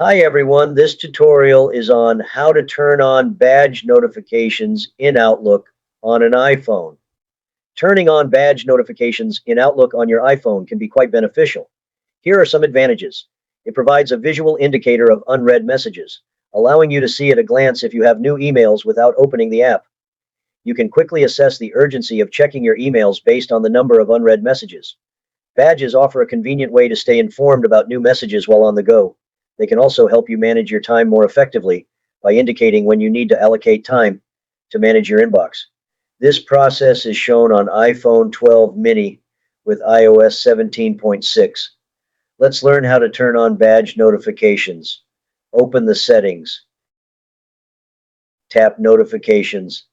Hi everyone, this tutorial is on how to turn on badge notifications in Outlook on an iPhone. Turning on badge notifications in Outlook on your iPhone can be quite beneficial. Here are some advantages. It provides a visual indicator of unread messages, allowing you to see at a glance if you have new emails without opening the app. You can quickly assess the urgency of checking your emails based on the number of unread messages. Badges offer a convenient way to stay informed about new messages while on the go. They can also help you manage your time more effectively by indicating when you need to allocate time to manage your inbox. This process is shown on iPhone 12 mini with iOS 17.6. Let's learn how to turn on badge notifications. Open the settings. Tap Notifications.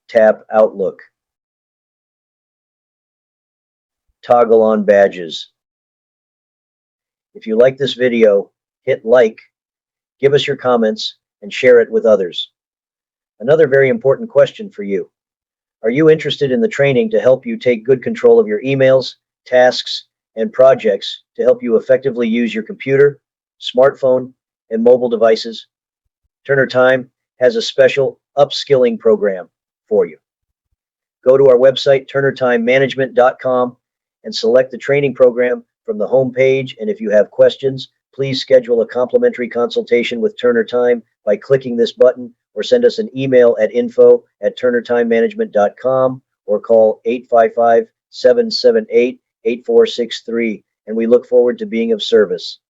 Tap Outlook. Toggle on badges. If you like this video, hit like, give us your comments, and share it with others. Another very important question for you. Are you interested in the training to help you take good control of your emails, tasks, and projects to help you effectively use your computer, smartphone, and mobile devices? TurnerTime has a special upskilling program for you. Go to our website, TurnerTimeManagement.com, and select the training program from the home page. And if you have questions, please schedule a complimentary consultation with TurnerTime by clicking this button, or send us an email at info@turnertimemanagement.com, or call 855-778-8463, and we look forward to being of service.